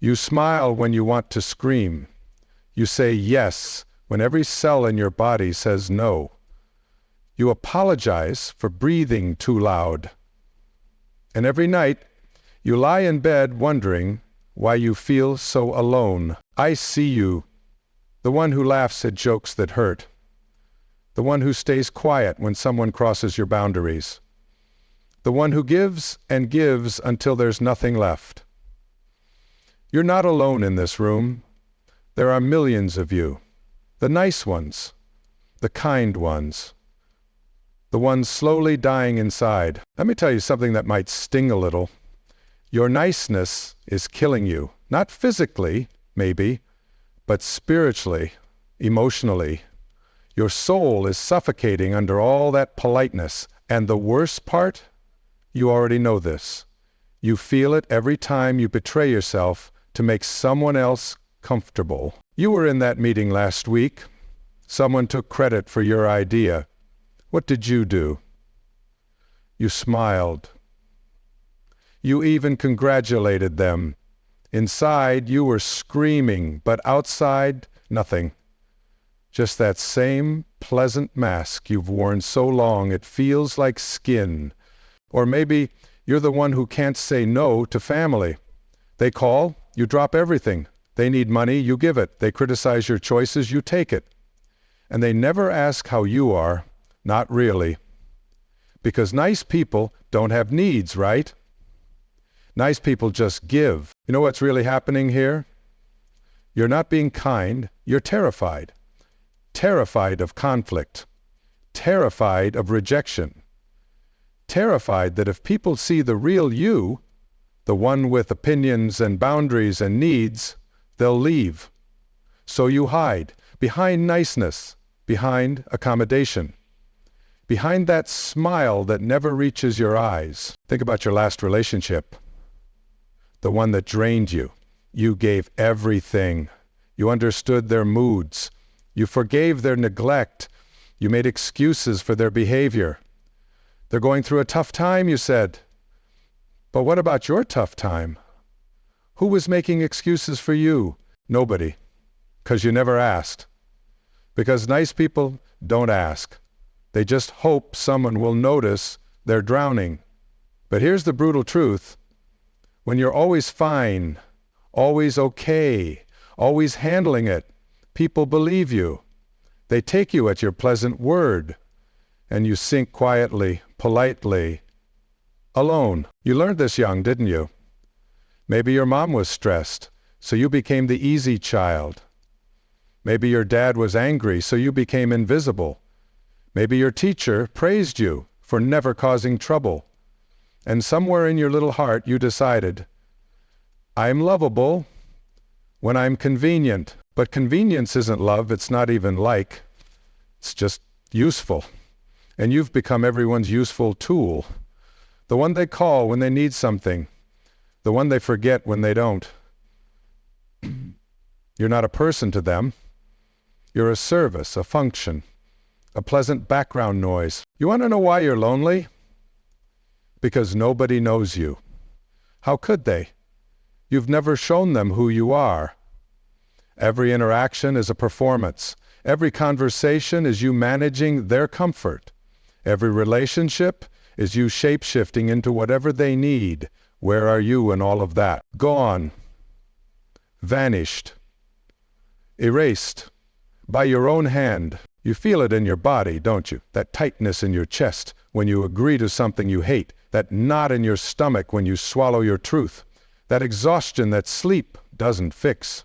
You smile when you want to scream. You say yes when every cell in your body says no. You apologize for breathing too loud. And every night, you lie in bed wondering why you feel so alone. I see you, the one who laughs at jokes that hurt, the one who stays quiet when someone crosses your boundaries, the one who gives and gives until there's nothing left. You're not alone in this room. There are millions of you, the nice ones, the kind ones, the ones slowly dying inside. Let me tell you something that might sting a little. Your niceness is killing you, not physically, maybe, but spiritually, emotionally. Your soul is suffocating under all that politeness. And the worst part? You already know this. You feel it every time you betray yourself to make someone else comfortable. You were in that meeting last week. Someone took credit for your idea. What did you do? You smiled. You even congratulated them. Inside, you were screaming, but outside, nothing. Just that same pleasant mask you've worn so long it feels like skin. Or maybe you're the one who can't say no to family. They call, you drop everything. They need money, you give it. They criticize your choices, you take it. And they never ask how you are. Not really. Because nice people don't have needs, right? Nice people just give. You know what's really happening here? You're not being kind, you're terrified. Terrified of conflict. Terrified of rejection. Terrified that if people see the real you, the one with opinions and boundaries and needs, they'll leave. So you hide behind niceness, behind accommodation, behind that smile that never reaches your eyes. Think about your last relationship, the one that drained you. You gave everything. You understood their moods. You forgave their neglect. You made excuses for their behavior. They're going through a tough time, you said. But what about your tough time? Who was making excuses for you? Nobody. Because you never asked. Because nice people don't ask. They just hope someone will notice they're drowning. But here's the brutal truth. When you're always fine, always okay, always handling it, people believe you. They take you at your pleasant word. And you sink quietly, politely, alone. You learned this young, didn't you? Maybe your mom was stressed, so you became the easy child. Maybe your dad was angry, so you became invisible. Maybe your teacher praised you for never causing trouble. And somewhere in your little heart you decided, I'm lovable when I'm convenient. But convenience isn't love, it's not even like. It's just useful. And you've become everyone's useful tool. The one they call when they need something. The one they forget when they don't. You're not a person to them. You're a service, a function, a pleasant background noise. You want to know why you're lonely? Because nobody knows you. How could they? You've never shown them who you are. Every interaction is a performance. Every conversation is you managing their comfort. Every relationship is you shape-shifting into whatever they need. Where are you in all of that? Gone. Vanished. Erased. By your own hand. You feel it in your body, don't you? That tightness in your chest when you agree to something you hate. That knot in your stomach when you swallow your truth. That exhaustion that sleep doesn't fix.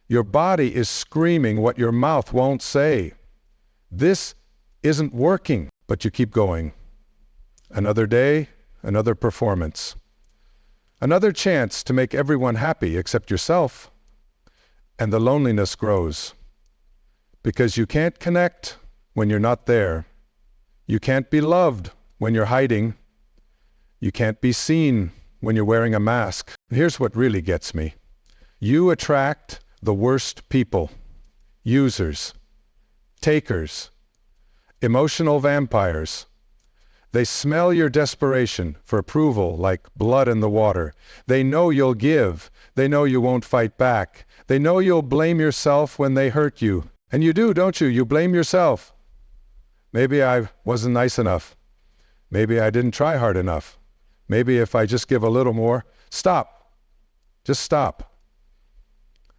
Your body is screaming what your mouth won't say. This isn't working, but you keep going. Another day, another performance. Another chance to make everyone happy except yourself. And the loneliness grows. Because you can't connect when you're not there. You can't be loved when you're hiding. You can't be seen when you're wearing a mask. Here's what really gets me. You attract the worst people, users, takers, emotional vampires, They smell your desperation for approval like blood in the water. They know you'll give. They know you won't fight back. They know you'll blame yourself when they hurt you. And you do, don't you? You blame yourself. Maybe I wasn't nice enough. Maybe I didn't try hard enough. Maybe if I just give a little more. Stop. Just stop.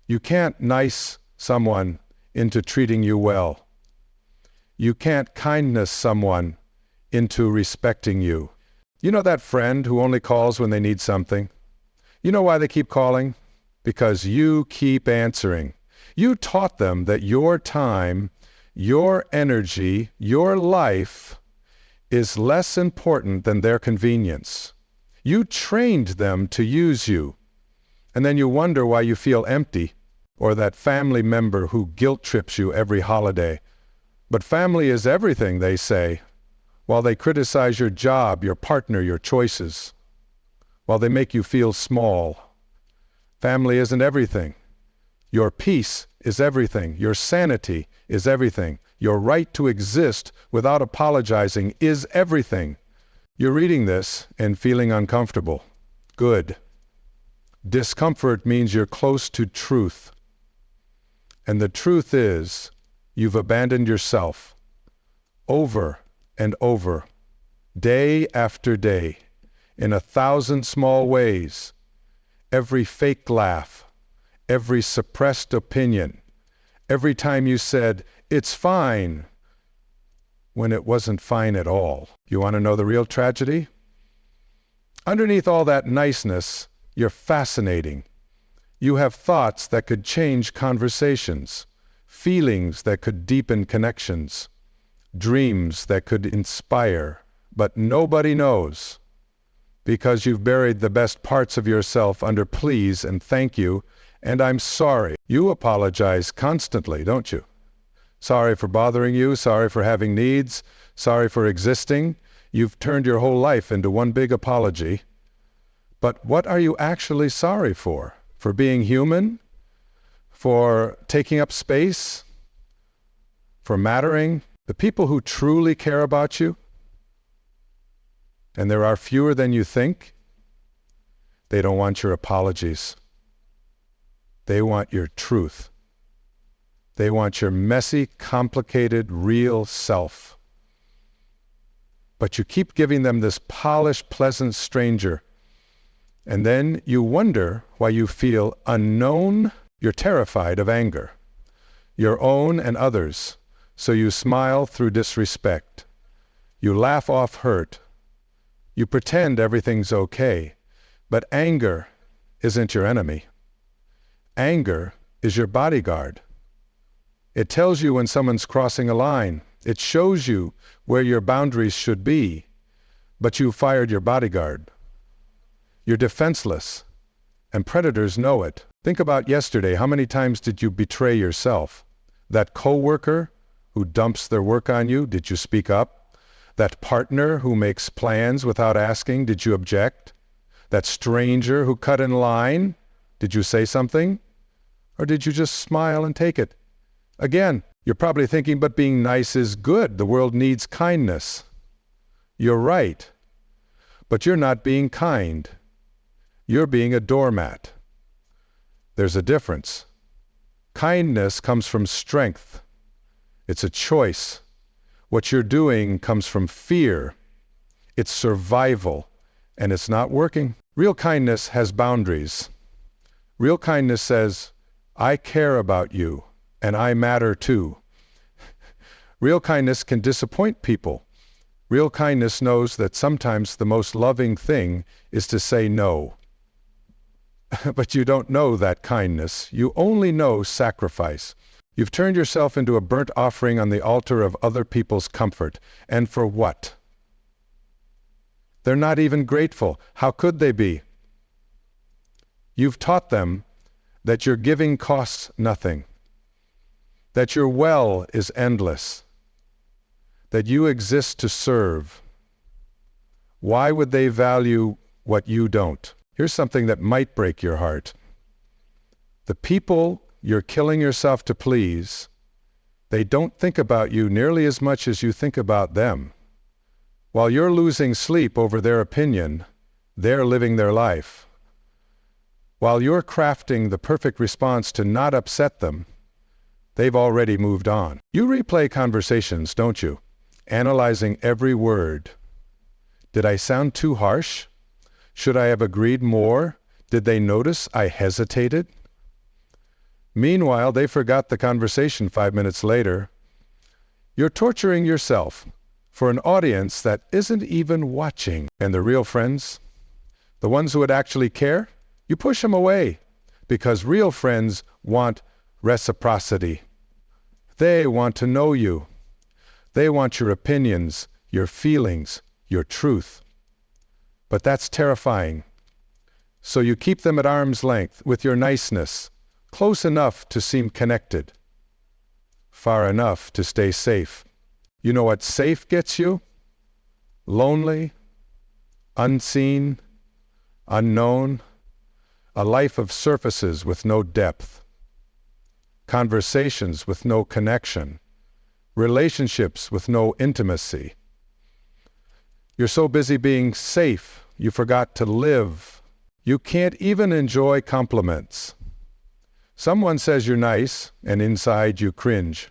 You can't nice someone into treating you well. You can't kindness someone into respecting you. You know that friend who only calls when they need something? You know why they keep calling? Because you keep answering. You taught them that your time, your energy, your life is less important than their convenience. You trained them to use you, and then you wonder why you feel empty, or that family member who guilt trips you every holiday. But family is everything, they say, while they criticize your job, your partner, your choices, while they make you feel small. Family isn't everything. Your peace is everything. Your sanity is everything. Your right to exist without apologizing is everything. You're reading this and feeling uncomfortable. Good. Discomfort means you're close to truth. And the truth is, you've abandoned yourself over and over, day after day, in 1,000 small ways. Every fake laugh, every suppressed opinion, every time you said, "It's fine," when it wasn't fine at all. You want to know the real tragedy? Underneath all that niceness, you're fascinating. You have thoughts that could change conversations, feelings that could deepen connections, dreams that could inspire, but nobody knows, because you've buried the best parts of yourself under please and thank you, and I'm sorry. You apologize constantly, don't you? Sorry for bothering you, sorry for having needs, sorry for existing. You've turned your whole life into one big apology. But what are you actually sorry for? For being human? For taking up space? For mattering? The people who truly care about you, and there are fewer than you think, they don't want your apologies. They want your truth. They want your messy, complicated, real self. But you keep giving them this polished, pleasant stranger, and then you wonder why you feel unknown. You're terrified of anger, your own and others, so you smile through disrespect. You laugh off hurt. You pretend everything's okay, but anger isn't your enemy. Anger is your bodyguard. It tells you when someone's crossing a line. It shows you where your boundaries should be, but you fired your bodyguard. You're defenseless, and predators know it. Think about yesterday. How many times did you betray yourself? That coworker who dumps their work on you, did you speak up? That partner who makes plans without asking, did you object? That stranger who cut in line, did you say something? Or did you just smile and take it? Again, you're probably thinking, but being nice is good. The world needs kindness. You're right. But you're not being kind. You're being a doormat. There's a difference. Kindness comes from strength. It's a choice. What you're doing comes from fear. It's survival, and it's not working. Real kindness has boundaries. Real kindness says, I care about you, and I matter too. Real kindness can disappoint people. Real kindness knows that sometimes the most loving thing is to say no. But you don't know that kindness. You only know sacrifice. You've turned yourself into a burnt offering on the altar of other people's comfort. And for what? They're not even grateful. How could they be? You've taught them that your giving costs nothing, that your well is endless, that you exist to serve. Why would they value what you don't? Here's something that might break your heart. The people you're killing yourself to please, they don't think about you nearly as much as you think about them. While you're losing sleep over their opinion, they're living their life. While you're crafting the perfect response to not upset them, they've already moved on. You replay conversations, don't you? Analyzing every word. Did I sound too harsh? Should I have agreed more? Did they notice I hesitated? Meanwhile, they forgot the conversation 5 minutes later. You're torturing yourself for an audience that isn't even watching. And the real friends, the ones who would actually care, you push them away because real friends want reciprocity. They want to know you. They want your opinions, your feelings, your truth. But that's terrifying. So you keep them at arm's length with your niceness, close enough to seem connected, far enough to stay safe. You know what safe gets you? Lonely, unseen, unknown, a life of surfaces with no depth, conversations with no connection, relationships with no intimacy. You're so busy being safe, you forgot to live. You can't even enjoy compliments. Someone says you're nice, and inside you cringe.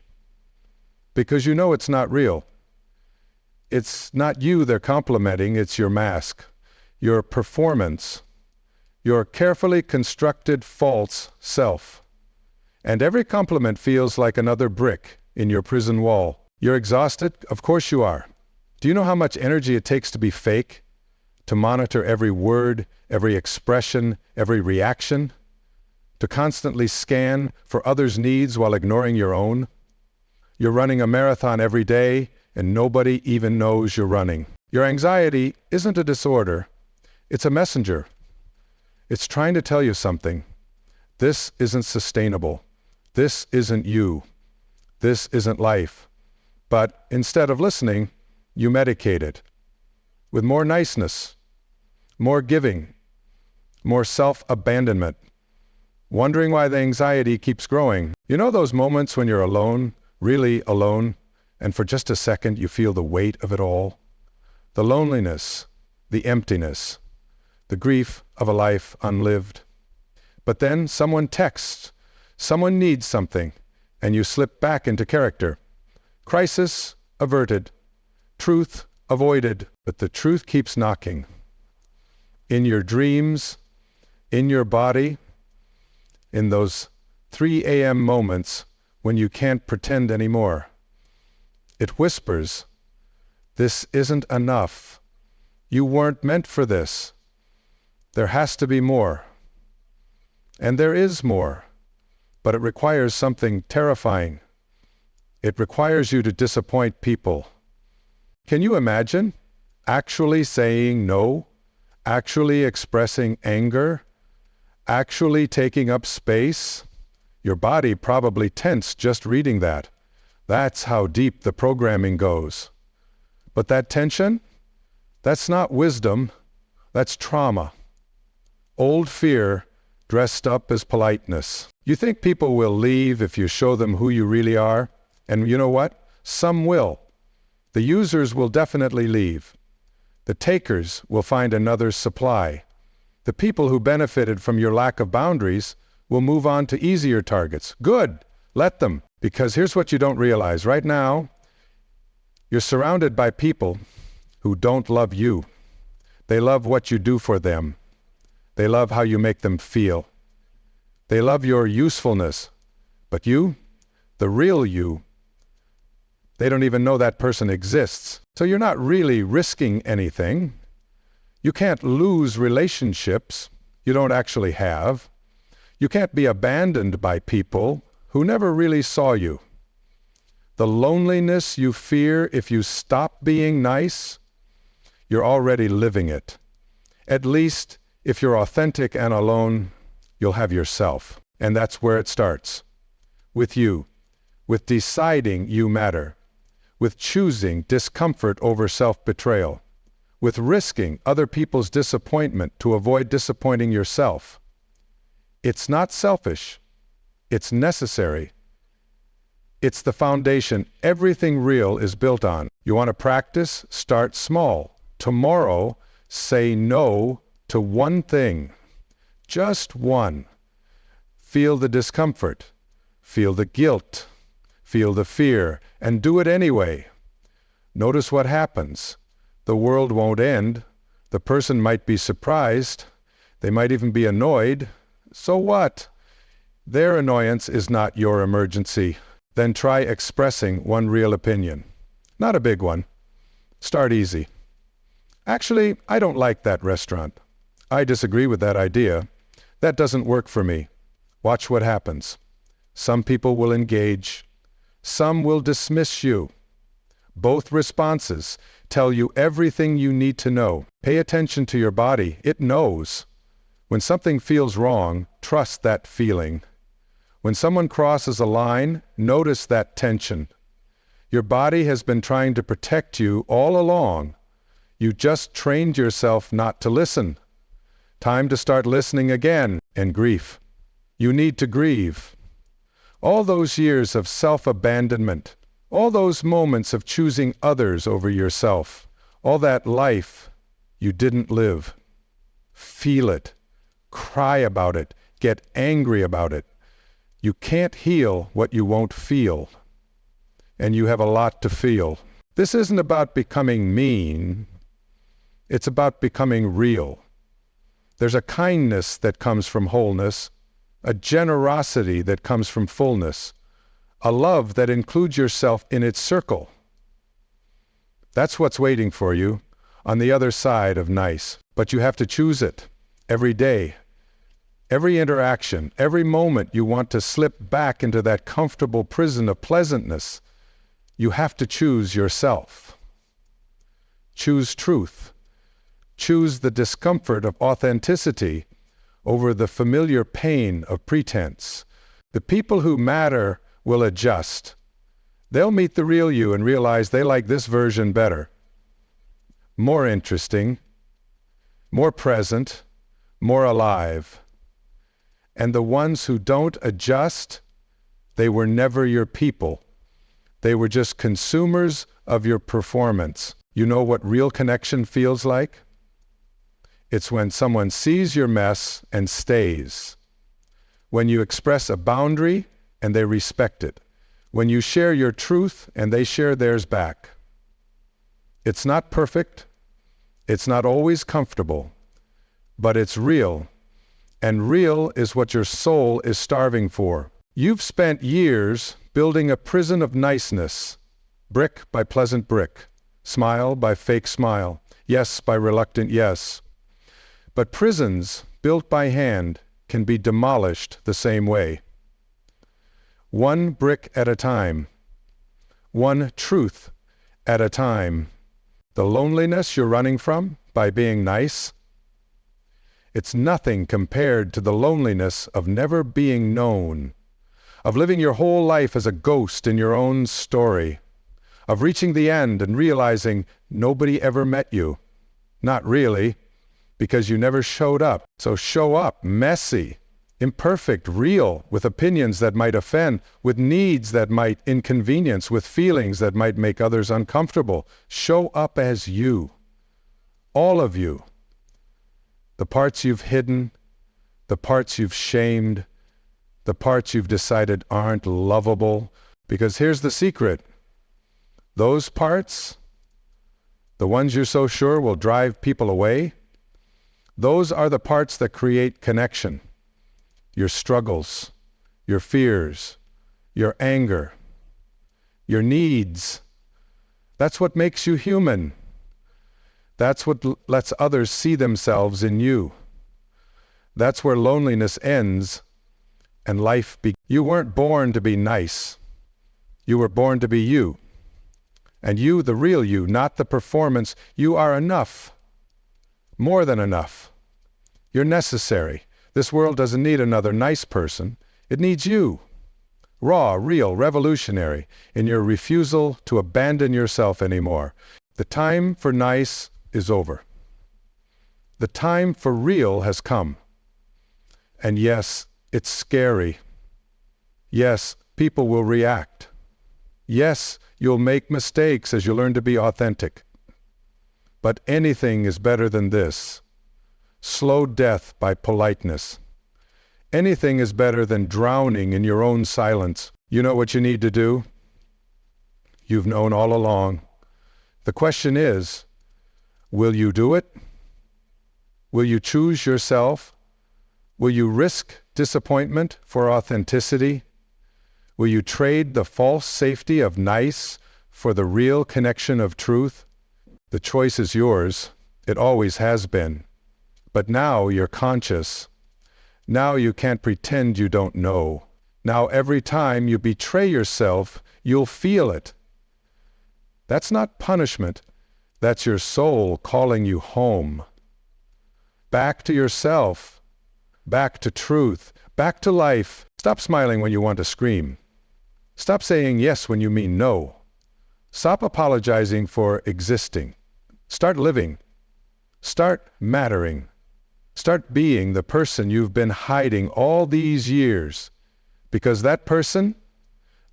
Because you know it's not real. It's not you they're complimenting, it's your mask, your performance, your carefully constructed false self. And every compliment feels like another brick in your prison wall. You're exhausted? Of course you are. Do you know how much energy it takes to be fake? To monitor every word, every expression, every reaction? To constantly scan for others' needs while ignoring your own? You're running a marathon every day, and nobody even knows you're running. Your anxiety isn't a disorder. It's a messenger. It's trying to tell you something. This isn't sustainable. This isn't you. This isn't life. But instead of listening, you medicate it with more niceness, more giving, more self-abandonment, wondering why the anxiety keeps growing. You know those moments when you're alone, really alone, and for just a second you feel the weight of it all? The loneliness, the emptiness, the grief of a life unlived. But then someone texts, someone needs something, and you slip back into character. Crisis averted, truth avoided, but the truth keeps knocking. In your dreams, in your body, in those 3 a.m. moments when you can't pretend anymore. It whispers, this isn't enough. You weren't meant for this. There has to be more. And there is more, but it requires something terrifying. It requires you to disappoint people. Can you imagine actually saying no, actually expressing anger, actually taking up space? Your body probably tensed just reading that. That's how deep the programming goes. But that tension, that's not wisdom, that's trauma. Old fear dressed up as politeness. You think people will leave if you show them who you really are? And you know what? Some will. The users will definitely leave. The takers will find another supply. The people who benefited from your lack of boundaries will move on to easier targets. Good, let them. Because here's what you don't realize. Right now, you're surrounded by people who don't love you. They love what you do for them. They love how you make them feel. They love your usefulness. But you, the real you, they don't even know that person exists. So you're not really risking anything. You can't lose relationships you don't actually have. You can't be abandoned by people who never really saw you. The loneliness you fear if you stop being nice, you're already living it. At least if you're authentic and alone, you'll have yourself. And that's where it starts. With you. With deciding you matter. With choosing discomfort over self-betrayal. With risking other people's disappointment to avoid disappointing yourself. It's not selfish. It's necessary. It's the foundation everything real is built on. You want to practice? Start small. Tomorrow, say no to one thing. Just one. Feel the discomfort. Feel the guilt. Feel the fear. And do it anyway. Notice what happens. The world won't end. The person might be surprised. They might even be annoyed. So what? Their annoyance is not your emergency. Then try expressing one real opinion. Not a big one. Start easy. Actually, I don't like that restaurant. I disagree with that idea. That doesn't work for me. Watch what happens. Some people will engage. Some will dismiss you. Both responses tell you everything you need to know. Pay attention to your body. It knows. When something feels wrong, trust that feeling. When someone crosses a line, notice that tension. Your body has been trying to protect you all along. You just trained yourself not to listen. Time to start listening again. And grief. You need to grieve. All those years of self-abandonment, all those moments of choosing others over yourself, all that life you didn't live. Feel it. Cry about it. Get angry about it. You can't heal what you won't feel. And you have a lot to feel. This isn't about becoming mean. It's about becoming real. There's a kindness that comes from wholeness, a generosity that comes from fullness, a love that includes yourself in its circle. That's what's waiting for you on the other side of nice. But you have to choose it every day. Every interaction, every moment you want to slip back into that comfortable prison of pleasantness, you have to choose yourself. Choose truth. Choose the discomfort of authenticity over the familiar pain of pretense. The people who matter will adjust. They'll meet the real you and realize they like this version better. More interesting, more present, more alive. And the ones who don't adjust, they were never your people. They were just consumers of your performance. You know what real connection feels like? It's when someone sees your mess and stays. When you express a boundary and they respect it. When you share your truth and they share theirs back. It's not perfect. It's not always comfortable. But it's real. And real is what your soul is starving for. You've spent years building a prison of niceness, brick by pleasant brick, smile by fake smile, yes by reluctant yes. But prisons built by hand can be demolished the same way. One brick at a time, one truth at a time. The loneliness you're running from by being nice, it's nothing compared to the loneliness of never being known, of living your whole life as a ghost in your own story, of reaching the end and realizing nobody ever met you. Not really, because you never showed up. So show up, messy, imperfect, real, with opinions that might offend, with needs that might inconvenience, with feelings that might make others uncomfortable. Show up as you, all of you. The parts you've hidden, the parts you've shamed, the parts you've decided aren't lovable. Because here's the secret. Those parts, the ones you're so sure will drive people away, those are the parts that create connection. Your struggles, your fears, your anger, your needs. That's what makes you human. That's what lets others see themselves in you. That's where loneliness ends and life begins. You weren't born to be nice. You were born to be you. And you, the real you, not the performance, you are enough. More than enough. You're necessary. This world doesn't need another nice person. It needs you. Raw, real, revolutionary in your refusal to abandon yourself anymore. The time for nice is over. The time for real has come. And yes, it's scary. Yes, people will react. Yes, you'll make mistakes as you learn to be authentic. But anything is better than this. Slow death by politeness. Anything is better than drowning in your own silence. You know what you need to do? You've known all along. The question is, will you do it? Will you choose yourself? Will you risk disappointment for authenticity? Will you trade the false safety of nice for the real connection of truth? The choice is yours. It always has been. But now you're conscious. Now you can't pretend you don't know. Now every time you betray yourself, you'll feel it. That's not punishment. That's your soul calling you home. Back to yourself. Back to truth. Back to life. Stop smiling when you want to scream. Stop saying yes when you mean no. Stop apologizing for existing. Start living. Start mattering. Start being the person you've been hiding all these years. Because that person,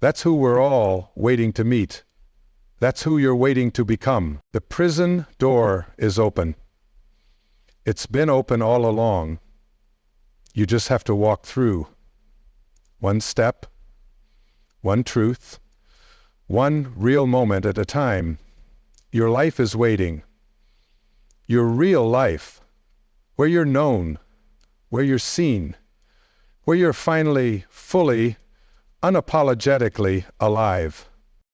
that's who we're all waiting to meet. That's who you're waiting to become. The prison door is open. It's been open all along. You just have to walk through. One step, one truth, one real moment at a time. Your life is waiting. Your real life, where you're known, where you're seen, where you're finally, fully, unapologetically alive.